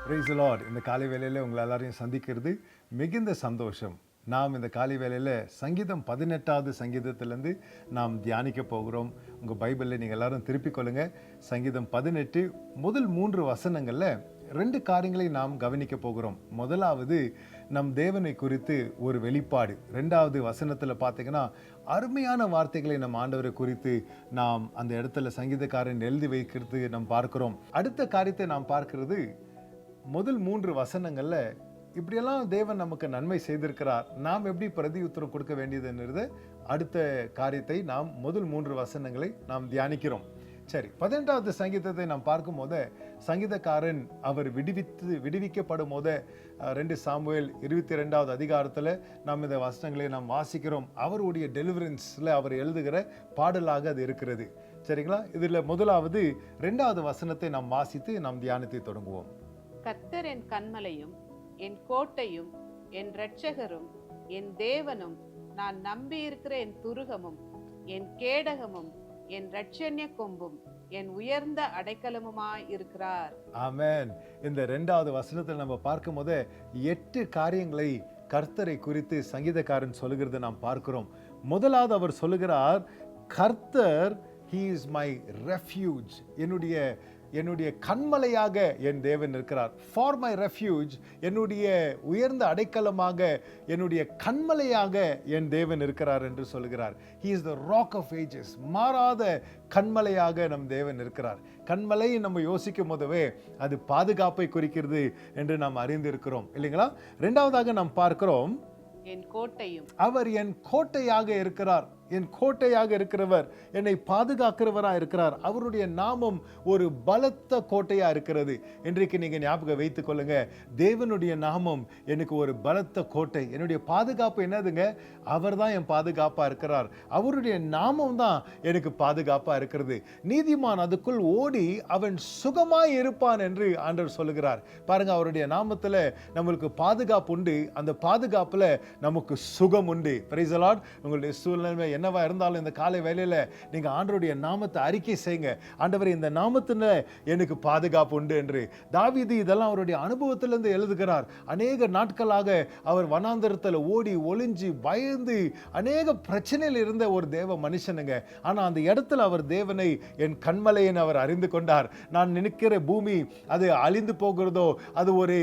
Praise the Lord. இந்த காலை வேளையில் உங்களை எல்லாரையும் சந்திக்கிறது மிகுந்த சந்தோஷம். நாம் இந்த காலை வேளையில் சங்கீதம் 18வது சங்கீதத்திலேருந்து நாம் தியானிக்க போகிறோம். உங்கள் பைபிளில் நீங்கள் எல்லாரும் திருப்பிக் கொள்ளுங்க. சங்கீதம் 18 முதல் 3 வசனங்களில் 2 காரியங்களை நாம் கவனிக்க போகிறோம். முதலாவது நம் தேவனை குறித்து ஒரு வெளிப்பாடு. 2வது வசனத்தில் பார்த்தீங்கன்னா அருமையான வார்த்தைகளை நம் ஆண்டவரை குறித்து நாம் அந்த இடத்துல சங்கீதக்காரன் எழுதி வைக்கிறது நாம் பார்க்கிறோம். அடுத்த காரியத்தை நாம் பார்க்கிறது முதல் 3 வசனங்கள்ல இப்படியெல்லாம் தேவன் நமக்கு நன்மை செய்திருக்கிறார், நாம் எப்படி பிரதி உத்தரவு கொடுக்க வேண்டியதுன்றது அடுத்த காரியத்தை நாம் முதல் 3 வசனங்களை நாம் தியானிக்கிறோம். சரி, 18வது சங்கீதத்தை நாம் பார்க்கும் போது சங்கீதக்காரன் அவர் விடுவிக்கப்படும் போது 2 சாமுவேல் 22வது அதிகாரத்தில் நாம் இந்த வசனங்களை நாம் வாசிக்கிறோம். அவருடைய டெலிவரன்ஸில் அவர் எழுதுகிற பாடலாக அது இருக்கிறது. சரிங்களா? இதில் முதலாவது 2வது வசனத்தை நாம் வாசித்து நாம் தியானத்தை தொடங்குவோம். கர்த்தர் என் கன்மலையும் என் கோட்டையும் என் இரட்சகரும் என் தேவனும் நான் நம்பியிருக்கிற என் துருகமும் என் கேடகமும் என் இரட்சண்ய கொம்பும் என் உயர்ந்த அடைக்கலமுமாய் இருக்கிறார். ஆமென். இந்த 2வது வசனத்தில் நம்ம பார்க்கும் போது 8 காரியங்களை கர்த்தரை குறித்து சங்கீதக்காரன் சொல்லுகிறத நாம் பார்க்கிறோம். முதலாவது அவர் சொல்லுகிறார், கர்த்தர் he is my refuge, என்னுடைய கன்மலையாக என் தேவன் இருக்கிறார். ஃபார் மை ரெஃப்யூஜ், என்னுடைய உயர்ந்த அடைக்கலமாக, என்னுடைய கன்மலையாக என் தேவன் இருக்கிறார் என்று சொல்கிறார். he is the rock of ages, மாறாத கன்மலையாக நம் தேவன் இருக்கிறார். கன்மலை நம்ம யோசிக்கும் போதவே அது பாதுகாப்பை குறிக்கிறது என்று நாம் அறிந்திருக்கிறோம், இல்லைங்களா? 2வதாக நாம் பார்க்கிறோம், என் கோட்டையும், அவர் என் கோட்டையாக இருக்கிறார். என் கோட்டையாக இருக்கிறவர் என்னை பாதுகாக்கிறவராக இருக்கிறார். அவருடைய நாமம் ஒரு பலத்த கோட்டையா இருக்கிறது. இன்றைக்கு நீங்க ஞாபகம் வைத்துக் கொள்ளுங்க, தேவனுடைய நாமம் எனக்கு ஒரு பலத்த கோட்டை. என்னுடைய பாதுகாப்பு என்னதுங்க? அவர் தான் என் பாதுகாப்பா இருக்கிறார். அவருடைய நாமம் தான் எனக்கு பாதுகாப்பா இருக்கிறது. நீதிமான் அதுக்குள் ஓடி அவன் சுகமாய் இருப்பான் என்று ஆண்டவர் சொல்லுகிறார். பாருங்க, அவருடைய நாமத்துல நம்மளுக்கு பாதுகாப்பு உண்டு. அந்த பாதுகாப்புல நமக்கு சுகம் உண்டு. Praise the Lord. உங்களுடைய சூழ்நிலை என்னவா இருந்தாலும் இந்த காலை வேளையில நீங்க ஆண்டவருடைய நாமத்தை அறிக்கை செய்யுங்க. ஆண்டவரே, இந்த நாமத்துல எனக்கு பாதுகாப்பு உண்டு என்று. தாவீது இதெல்லாம் அவருடைய அனுபவத்திலிருந்து எழுதுகிறார். அநேக நாட்களாக அவர் வனாந்தரத்தில் ஓடி ஒளிஞ்சு பயந்து அநேக பிரச்சனையில் இருந்த ஒரு தேவ மனுஷனுங்க. ஆனா அந்த இடத்துல அவர் தேவனை என் கண்மலையன் அவர் அறிந்து கொண்டார். நான் நினைக்கிற பூமி அது அழிந்து போகிறதோ, அது ஒரு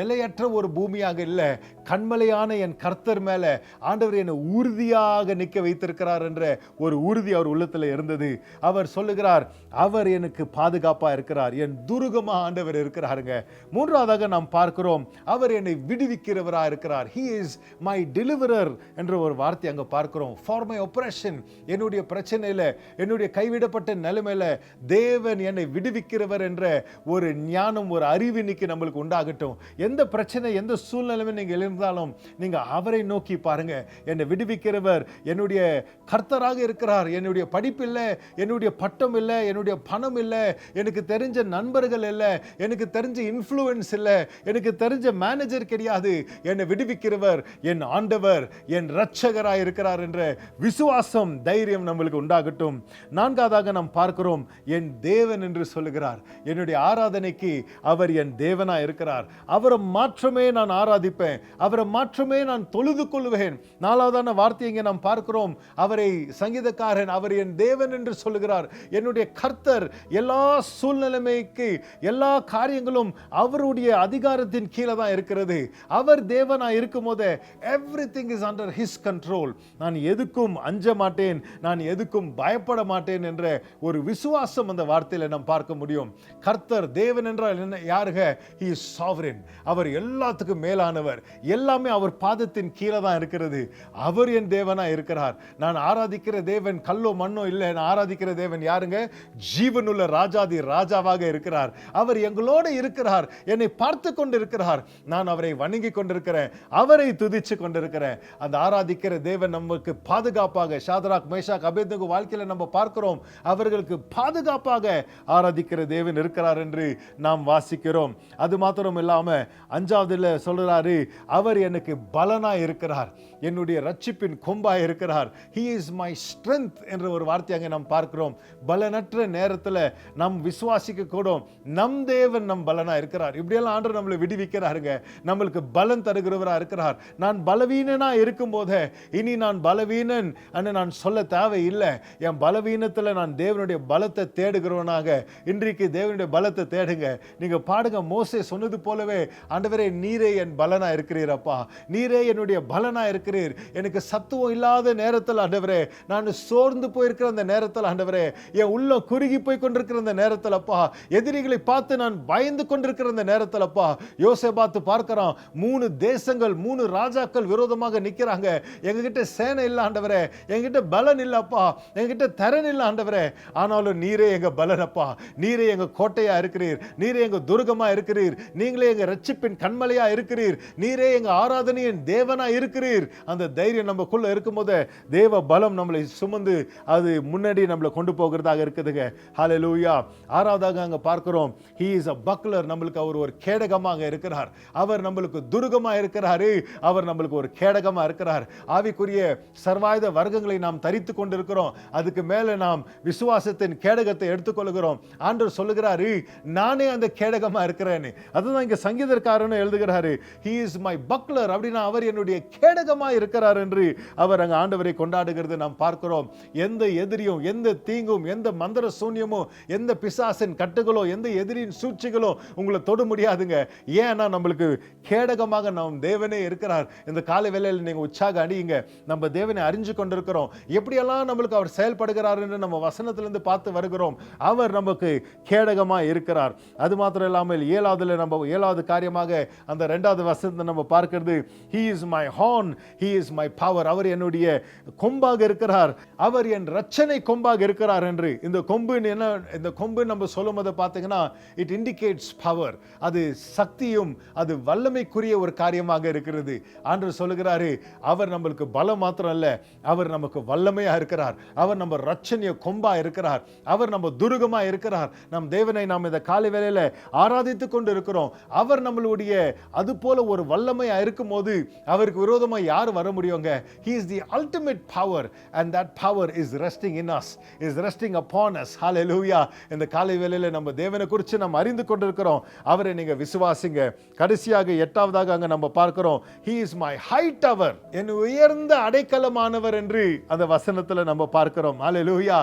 நிலையற்ற ஒரு பூமியாக இல்லை. கண்மலையான என் கர்த்தர் மேல ஆண்டவர் என்னை உறுதியாக நிற்க வைத்திருக்கிறார் என்ற ஒரு உறுதி அவர் உள்ளத்தில் இருந்தது. அவர் சொல்லுகிறார், அவர் எனக்கு பாதுகாப்பா இருக்கிறார், என் துருகமா ஆண்டவர் இருக்கிறாருங்க. 3வதாக நாம் பார்க்கிறோம், அவர் என்னை விடுவிக்கிறவரா இருக்கிறார். he is my deliverer என்ற ஒரு வார்த்தை அங்க பார்க்கிறோம். for my oppression, என்னுடைய பிரச்சனையில, என்னுடைய கைவிடப்பட்ட நிலைமையில தேவன் என்னை விடுவிக்கிறவர் என்ற ஒரு ஞானம், ஒரு அறிவு இன்னைக்கு நம்மளுக்கு உண்டாகட்டும். எந்த பிரச்சனை, எந்த சூழ்நிலைமை நீங்க இருந்தாலும் நீங்க அவரை நோக்கி பாருங்க. என்னை விடுவிக்கிறவர் என்னுடைய கர்த்தராக இருக்கிறார். என்னுடைய படிப்பு இல்லை, என்னுடைய பட்டம் இல்லை, என்னுடைய பணம் இல்லை, எனக்கு தெரிஞ்ச நண்பர்கள் இல்லை, எனக்கு தெரிஞ்ச இன்ஃப்ளூயன்ஸ் இல்லை, எனக்கு தெரிஞ்ச மேனேஜர் கிடையாது. என்னை விடுவிக்கிறவர் என் ஆண்டவர், என் இரட்சகராக இருக்கிறார் என்ற விசுவாசம், தைரியம் நம்மளுக்கு உண்டாகட்டும். 4வதாக நாம் பார்க்கிறோம், என் தேவன் என்று சொல்லுகிறார். என்னுடைய ஆராதனைக்கு அவர் என் தேவனா இருக்கிறார். அவரை மாற்றமே நான் ஆராதிப்பேன், அவரை மாற்றமே நான் தொழுது கொள்வேன். 4வதான வார்த்தை இங்கே நாம் பார்க்கிறோம், அவரை சங்கீதக்காரன் அவர் என் தேவன் என்று சொல்லுகிறார். என்னுடைய கர்த்தர் எல்லா சூழ்நிலைமைக்கு, எல்லா காரியங்களும் அவருடைய அதிகாரத்தின் கீழே தான் இருக்கிறது. அவர் தேவனா இருக்கும் போது everything is under his control. நான் எதுக்கும் அஞ்ச மாட்டேன், நான் எதுக்கும் பயப்பட மாட்டேன் என்ற ஒரு விசுவாசம் அந்த வார்த்தையில நாம் பார்க்க முடியும். கர்த்தர் தேவன் என்றால் என்ன? யாருங்க? he is sovereign. அவர் எல்லாத்துக்கும் மேலானவர். எல்லாமே அவர் பாதத்தின் கீழே தான் இருக்கிறது. அவர் என் தேவனா இருக்கிறார். நான் ஆராதிக்கிற தேவன் கல்லோ மண்ணோ இல்லை. நான் ஆராதிக்கிற தேவன் யாருங்க? ஜீவனுள்ள ராஜாதி ராஜாவாக இருக்கிறார். அவர் எங்களோடு இருக்கிறார், என்னை பார்த்து கொண்டிருக்கிறார். நான் அவரை வணங்கி கொண்டிருக்கிறேன், அவரை துதிச்சு கொண்டிருக்கிறேன். அந்த ஆராதிக்கிற தேவன் நமக்கு பாதுகாப்பாக, ஷாத்ராக் மேஷாக் அபேத்நேகோ வாழ்க்கையில நம்ம பார்க்கிறோம், அவர்களுக்கு பாதுகாப்பாக ஆராதிக்கிற தேவன் இருக்கிறார் என்று நாம் வாசிக்கிறோம். அது மாத்திரம் இல்லாம 5வதுல சொல்றாரு, அவர் எனக்கு பலனாய் இருக்கிறார், என்னுடைய ரட்சிப்பின் கொம்பாய் இருக்கிறார். இருக்கிறார். He is my strength என்ற ஒரு வார்த்தையாக நாம் பார்க்கிறோம். பலனற்ற நேரத்தில் நம் விசுவாசிக்க கூட நம் தேவன் நம் பலனா இருக்கிறார். இப்படியெல்லாம் ஆண்டவர் நம்மளை விடுவிக்கிறாருங்க. நம்மளுக்கு பலன் தருகிறவரா இருக்கிறார். நான் பலவீனனா இருக்கும் போதே இனி நான் பலவீனன் நான் சொல்ல தேவையில்லை. என் பலவீனத்தில் நான் தேவனுடைய பலத்தை தேடுகிறவனாக இன்றைக்கு தேவனுடைய பலத்தை தேடுங்க. நீங்க பாடுங்க, மோசே சொன்னது போலவே, ஆண்டவரே நீரே என் பலனா இருக்கிறீரப்பா, நீரே என்னுடைய பலனா இருக்கிறீர். எனக்கு சத்துவம் இல்லாத நேரத்தில் ஆண்டவரே, நான் சோர்ந்து போயிருக்கிற அந்த நேரத்தில் ஆண்டவரே, என் உள்ள குறுகி போய் கொண்டிருக்கிற அந்த நேரத்தில் அப்பா, எதிரிகளை பார்த்து நான் பயந்து கொண்டிருக்கிற அந்த நேரத்தில் அப்பா, யோசேபாத்து பார்க்கிறான், 3 தேசங்கள் 3 ராஜாக்கள் விரோதமாக நிற்கிறாங்க. எங்ககிட்ட சேனை இல்லை ஆண்டவரே, எங்ககிட்ட பலன் இல்லப்பா, எங்ககிட்ட தரன் இல்லை ஆண்டவரே, ஆனாலும் நீரே எங்க பலனப்பா, நீரே எங்க கோட்டையா இருக்கிறீர், நீரே எங்க துர்கமா இருக்கிறீர், நீங்களே எங்க ரட்சிப்பின் கண்மலையா இருக்கிறீர், நீரே எங்க ஆராதனையின் தேவனா இருக்கிறீர். அந்த தைரியம் நமக்குள்ள இருக்கும்போது தேவ பலம் நம்மளை சுமந்து அது முன்னாடி நம்மளை கொண்டு போகிறதாக இருக்குதுங்க. ஹல்லேலூயா. ஆறாவதாக அங்க பார்க்கிறோம், he is a buckler. நம்மளுக்கு அவர் ஒரு கேடகமாக இருக்கிறார். அவர் நம்மளுக்கு துர்கமா இருக்கிறாரு. அவர் நம்மளுக்கு ஒரு கேடகமா இருக்கிறார். ஆவிக்குரிய சர்வாயுத வர்க்கங்களை நாம் தரித்து கொண்டிருக்கிறோம். அதுக்கு மேல நாம் விசுவாசத்தின் கேடகத்தை எடுத்துக்கொள்கிறோம். ஆண்டவர் சொல்லுகிறாரு, நானே அந்த கேடகமா இருக்கிறேன்னு. அதுதான் இங்க சங்கீதக்காரன் எழுதுகிறாரு, he is my buckler. அப்படின்னா அவர் என்னுடைய கேடகமா இருக்கிறார் என்று அவர் அங்க ஆண்டவரை கொண்டாடுகிறது நாம் பார்க்கிறோம். எந்த எதிரியும், எந்த தீங்கும், எந்த மந்திர சூன்யமும், எந்த பிசாசின் கட்டுகளோ, எந்த எதிரியின் சூழ்ச்சிகளோ உங்களை தொட முடியாதுங்க. ஏன்னா நம்மளுக்கு கேடகமாக நம் தேவனே இருக்கிறார். இந்த காலை வேளையில் நீங்க உற்சாக அடியுங்க. நம்ம தேவனை அறிஞ்சு கொண்டிருக்கிறோம். எப்படியெல்லாம் நம்மளுக்கு அவர் செயல்படுகிறார் என்று நம்ம வசனத்திலிருந்து பார்த்து வருகிறோம். அவர் நமக்கு கேடகமா இருக்கிறார். அது மாத்திரம் இல்லாமல் ஏழாவது காரியமாக அந்த 2வது வசனத்தை நம்ம பார்க்கிறது, he is my horn, he is my power. அவர் என்னுடைய கொம்பாக இருக்கிறார், அவர் என் ரட்சனை கொம்பாக இருக்கிறார் என்று. இந்த கொம்பு என்ன, இந்த கொம்பு நம்ம சொல்லும்போது பார்த்தீங்கன்னா it indicates power. அது சக்தியும் அது வல்லமைக்குரிய ஒரு காரியமாக இருக்கிறது. ஆண்டவர் சொல்லுகிறாரு, அவர் நம்மளுக்கு பலம் மாத்திரம் அல்ல, அவர் நமக்கு வல்லமையா இருக்கிறார். அவர் நம்ம ரட்சணிய கொம்பா இருக்கிறார். அவர் நம்ம துருகமா இருக்கிறார். நம் தேவனை நாம் இந்த காலை வேளையில ஆராதித்துக் கொண்டு இருக்கிறோம். அவர் நம்மளுடைய அது போல ஒரு வல்லமையா இருக்கும் போது அவருக்கு விரோதமா யார் வர முடியுங்க? He is the ultimate power and that power is resting in us, is resting upon us. Hallelujah. இந்த காலை வேளையில நம்ம தேவனை குறித்து நாம் அறிந்து கொண்டிருக்கிறோம். அவரை நீங்க விசுவாசிங்க. கடைசியாக 8வதாக அங்க நம்ம பார்க்கிறோம், he is my high tower. என் உயர்ந்த அடைக்கலமானவர் என்று அந்த வசனத்துல நம்ம பார்க்கிறோம். ஹல்லேலூயா.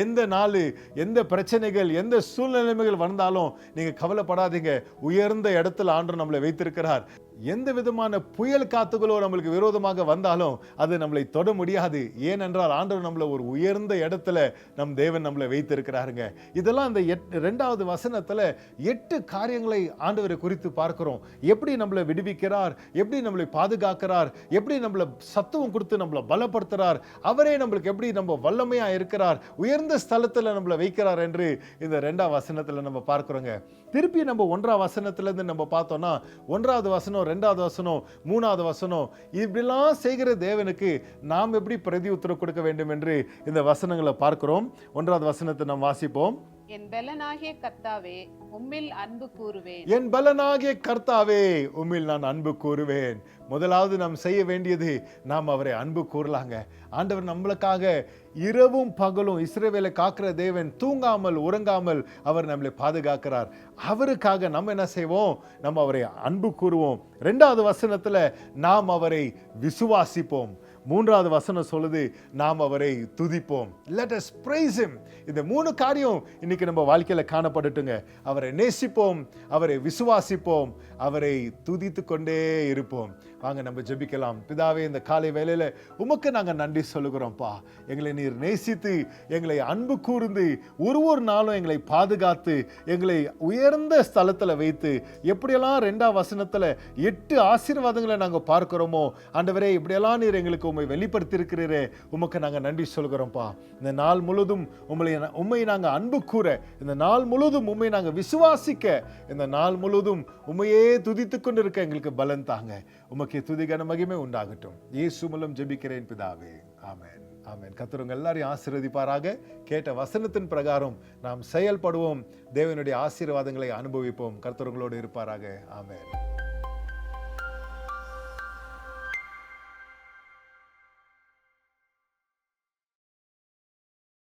எந்த நாள், எந்த பிரச்சனைகள், எந்த சூழ்நிலைகள் வந்தாலும் நீங்க கவலைப்படாதீங்க. உயர்ந்த இடத்துல ஆண்டவர் நம்மளை வைத்திருக்கிறார். எந்த விதமான புயல் காத்துகளோ நம்மளுக்கு விரோதமாக வந்தாலும் அது நம்மளை தொட முடியாது. ஏனென்றால் ஆண்டவர் நம்மளை ஒரு உயர்ந்த இடத்துல நம் தேவன் நம்மளை வைத்திருக்கிறாருங்க. இதெல்லாம் இந்த 2வது வசனத்துல 8 காரியங்களை ஆண்டவரை குறித்து பார்க்கிறோம். எப்படி நம்மளை விடுவிக்கிறார், எப்படி நம்மளை பாதுகாக்கிறார், எப்படி நம்மளை சத்துவம் கொடுத்து நம்மளை பலப்படுத்துறார், அவரே நம்மளுக்கு எப்படி நம்ம வல்லமையா இருக்கிறார், உயர்ந்த ஸ்தலத்துல நம்மளை வைக்கிறார் என்று இந்த 2வது வசனத்துல நம்ம பார்க்கிறோங்க. திருப்பி நம்ம 1வது வசனத்துல இருந்து நம்ம பார்த்தோம்னா 1வது வசனம், 2வது வசனம், 3வது வசனம், இப்படிலாம் செய்கிற தேவனுக்கு நாம் எப்படி பிரதி உத்தரவு கொடுக்க வேண்டும் என்று இந்த வசனங்களை பார்க்கிறோம். 1வது வசனத்தை நாம் வாசிப்போம். என் பலனாகிய கர்த்தாவே உம்மில் அன்பு கூறுவேன். என் பலனாகிய கர்த்தாவே உம்மில் நான் அன்பு கூறுவேன். முதலாவது நாம் செய்ய வேண்டியது, நாம் அவரை அன்பு கூறலாங்க. ஆண்டவர் நம்மளுக்காக இரவும் பகலும் இஸ்ரவேலை காக்கிற தேவன், தூங்காமல் உறங்காமல் அவர் நம்மளை பாதுகாக்கிறார். அவருக்காக நம்ம என்ன செய்வோம்? நம்ம அவரை அன்பு கூறுவோம். 2வது வசனத்துல நாம் அவரை விசுவாசிப்போம். 3வது வசனம் சொல்லுது, நாம் அவரை துதிப்போம். Let us praise him. இந்த 3 காரியம் இன்னைக்கு நம்ம வாழ்க்கையில காணப்படட்டுங்க. அவரை நேசிப்போம், அவரை விசுவாசிப்போம், அவரை துதித்து கொண்டே இருப்போம். வாங்க நம்ம ஜெபிக்கலாம். பிதாவே, இந்த காலை வேளையில உமக்கு நாங்க நன்றி சொல்லுகிறோம்ப்பா. எங்களை நீர் நேசித்து, எங்களை அன்பு கூர்ந்து, ஒரு நாளும் எங்களை பாதுகாத்து, எங்களை உயர்ந்த ஸ்தலத்துல வைத்து, எப்படியெல்லாம் 2வது வசனத்துல 8 ஆசீர்வாதங்களை நாங்க பார்க்கிறோமோ ஆண்டவரே, இப்படியெல்லாம் நீர் எங்களுக்கு உம்மை வெளிப்படுத்தி இருக்கிறீரே, உமக்கு நாங்க நன்றி சொல்கிறோம்ப்பா. இந்த நாள் முழுதும் உம்மை நாங்க அன்பு கூற, இந்த நாள் முழுதும் உம்மை நாங்க விசுவாசிக்க, இந்த நாள் முழுதும் உம்மையே துதித்துக் கொண்டிருக்க எங்களுக்கு பலன் தாங்க. உமக்கு துதிகன மகிமை உண்டாகட்டும். இயேசு மூலம் ஜெபிக்கிறேன் பிதாவே. ஆமென். ஆமென். கர்த்தர் உங்கள் எல்லாரையும் ஆசீர்வதிப்பாராக. கேட்ட வசனத்தின் பிரகாரம் நாம் செயல்படுவோம். தேவனுடைய ஆசீர்வாதங்களை அனுபவிப்போம். கர்த்தர் உங்களோடு இருப்பாராக. ஆமென்.